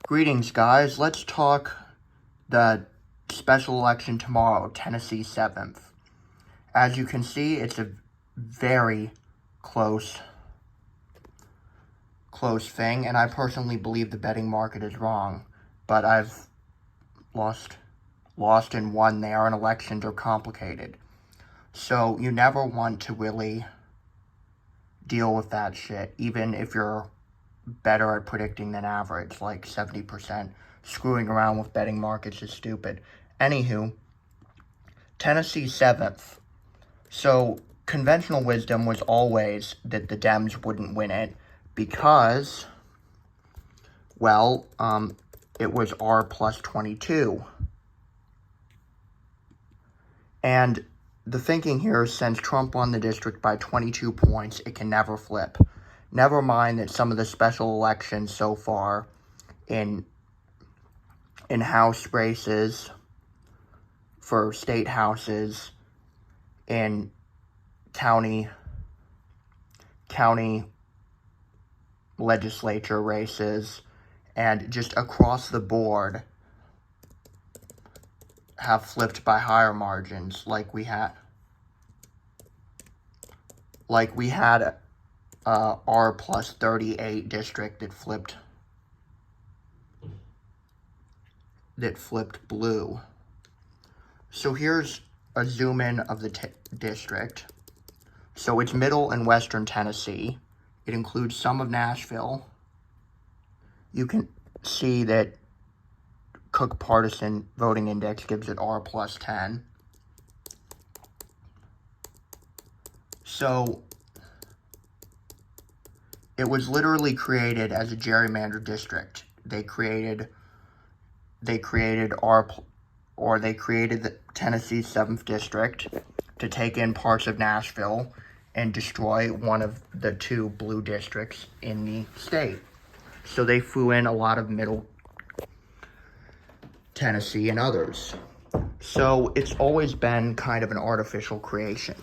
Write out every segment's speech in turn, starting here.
Greetings, guys. Let's talk the special election tomorrow, Tennessee 7th. As you can see, it's a very close thing, and I personally believe the betting market is wrong, but I've lost and won there, and elections are complicated. So you never want to really deal with that shit, even if you're better at predicting than average, like 70%. Screwing around with betting markets is stupid. Anywho, Tennessee 7th. So, conventional wisdom was always that the Dems wouldn't win it because, well, it was R plus 22. And the thinking here is since Trump won the district by 22 points, it can never flip. Never mind that some of the special elections so far in House races, for state houses, in county legislature races, and just across the board have flipped by higher margins, like we had R plus 38 district that flipped blue. So here's a zoom in of the district. So it's middle and western Tennessee. It includes some of Nashville. You can see that Cook Partisan Voting Index gives it R plus 10. So it was literally created as a gerrymandered district. They created the Tennessee 7th District to take in parts of Nashville and destroy one of the two blue districts in the state. So they flew in a lot of middle Tennessee and others. So it's always been kind of an artificial creation.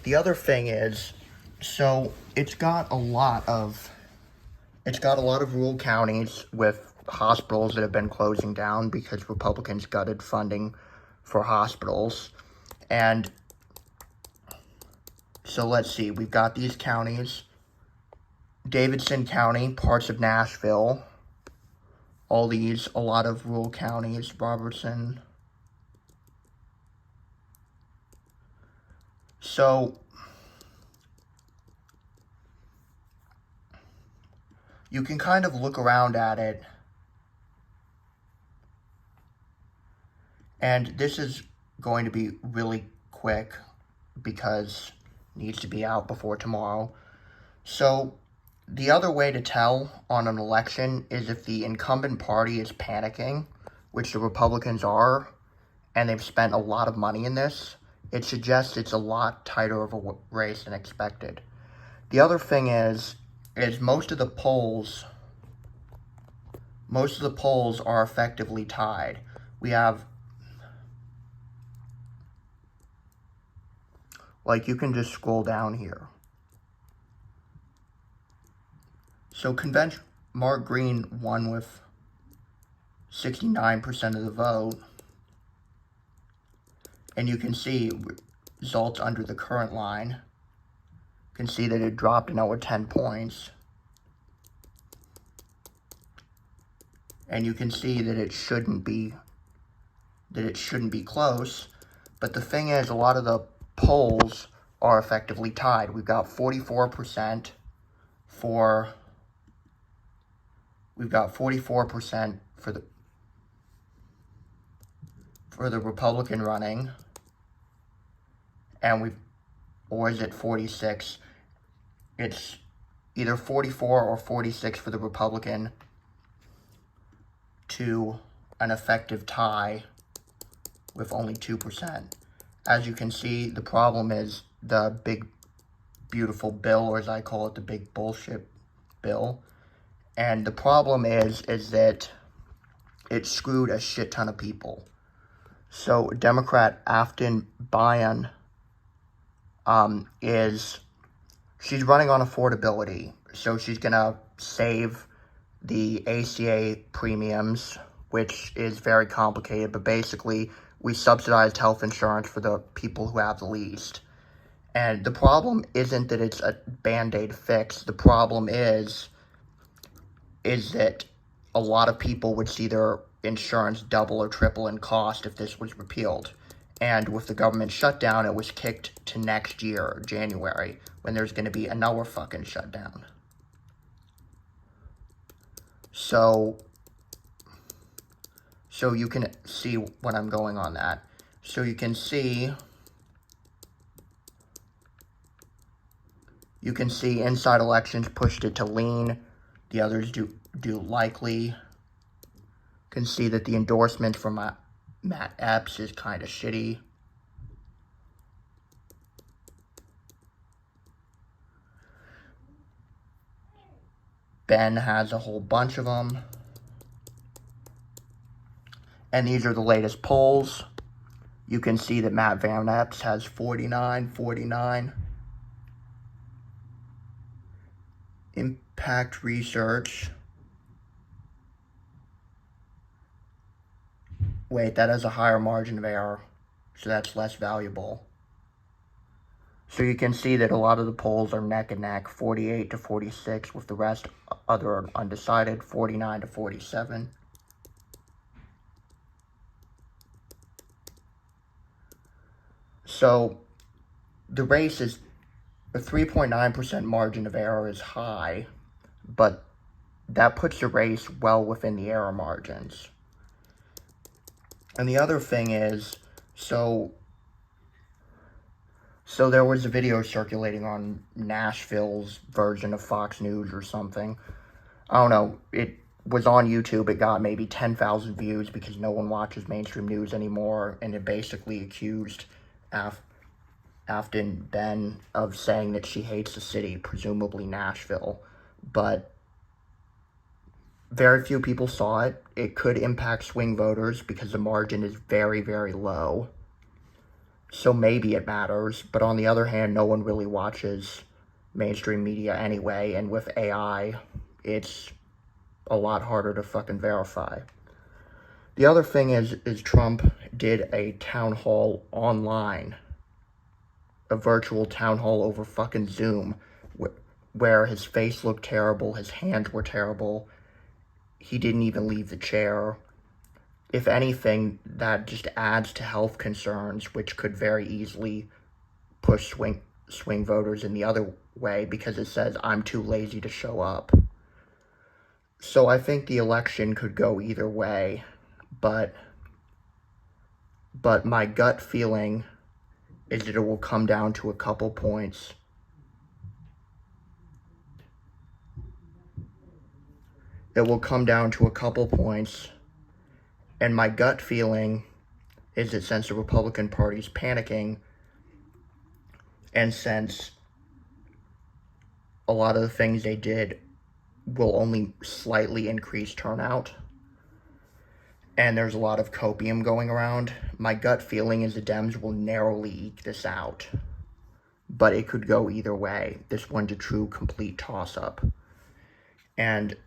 The other thing is, so it's got a lot of rural counties with hospitals that have been closing down because Republicans gutted funding for hospitals. And so let's see, we've got these counties: Davidson County, parts of Nashville, all these, a lot of rural counties, Robertson. So you can kind of look around at it, and this is going to be really quick because it needs to be out before tomorrow. So the other way to tell on an election is if the incumbent party is panicking, which the Republicans are, and they've spent a lot of money in this. It suggests it's a lot tighter of a race than expected. The other thing is most of the polls are effectively tied. We have, like, you can just scroll down here. So Mark Green won with 69% of the vote. And you can see results under the current line. You can see that it dropped another 10 points. And you can see that it shouldn't be close. But the thing is, a lot of the polls are effectively tied. We've got 44% for the Republican running, and or is it 46? It's either 44 or 46 for the Republican to an effective tie with only 2%. As you can see, the problem is the big, beautiful bill, or as I call it, the big bullshit bill. And the problem is that it screwed a shit ton of people. So Democrat Afton Bayan she's running on affordability. So she's going to save the ACA premiums, which is very complicated, but basically we subsidized health insurance for the people who have the least. And the problem isn't that it's a Band-Aid fix. The problem is that a lot of people would see their insurance double or triple in cost if this was repealed. And with the government shutdown, it was kicked to next year, January, when there's going to be another fucking shutdown. So you can see what I'm going on that. So you can see inside elections pushed it to lean. The others do likely. You can see that the endorsement from Matt Epps is kind of shitty. Ben has a whole bunch of them. And these are the latest polls. You can see that Matt Van Epps has 49. Impact Research. Wait, that has a higher margin of error, so that's less valuable. So you can see that a lot of the polls are neck and neck, 48 to 46, with the rest other undecided, 49 to 47. So the race is a 3.9% margin of error is high, but that puts the race well within the error margins. And the other thing is, so there was a video circulating on Nashville's version of Fox News or something. I don't know. It was on YouTube. It got maybe 10,000 views because no one watches mainstream news anymore. And it basically accused Afton Ben of saying that she hates the city, presumably Nashville. But very few people saw it. It could impact swing voters because the margin is very, very low. So maybe it matters, but on the other hand, no one really watches mainstream media anyway, and with AI, it's a lot harder to fucking verify. The other thing is Trump did a town hall online, a virtual town hall over fucking Zoom, where his face looked terrible, his hands were terrible, he didn't even leave the chair. If anything, that just adds to health concerns, which could very easily push swing voters in the other way because it says, I'm too lazy to show up. So I think the election could go either way, but my gut feeling is that it will come down to a couple points. It will come down to a couple points. And my gut feeling is that since the Republican Party's panicking, and since a lot of the things they did will only slightly increase turnout, and there's a lot of copium going around, my gut feeling is the Dems will narrowly eke this out. But it could go either way. This one's a true, complete toss-up. And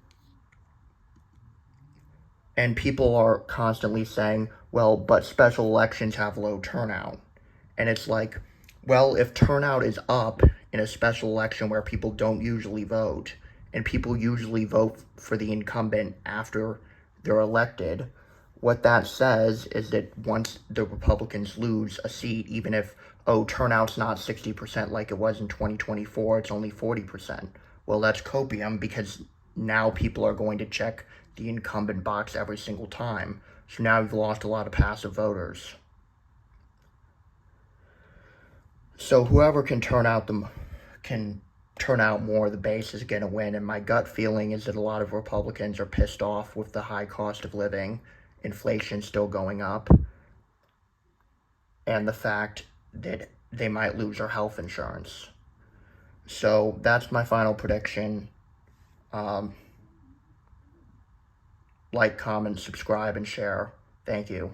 people are constantly saying, well, but special elections have low turnout. And it's like, well, if turnout is up in a special election where people don't usually vote, and people usually vote for the incumbent after they're elected, what that says is that once the Republicans lose a seat, even if, turnout's not 60% like it was in 2024, it's only 40%. Well, that's copium because now people are going to check the incumbent box every single time. So now you've lost a lot of passive voters. So whoever can turn out more, the base is going to win. And my gut feeling is that a lot of Republicans are pissed off with the high cost of living, inflation still going up, and the fact that they might lose their health insurance. So that's my final prediction. Like, comment, subscribe, and share. Thank you.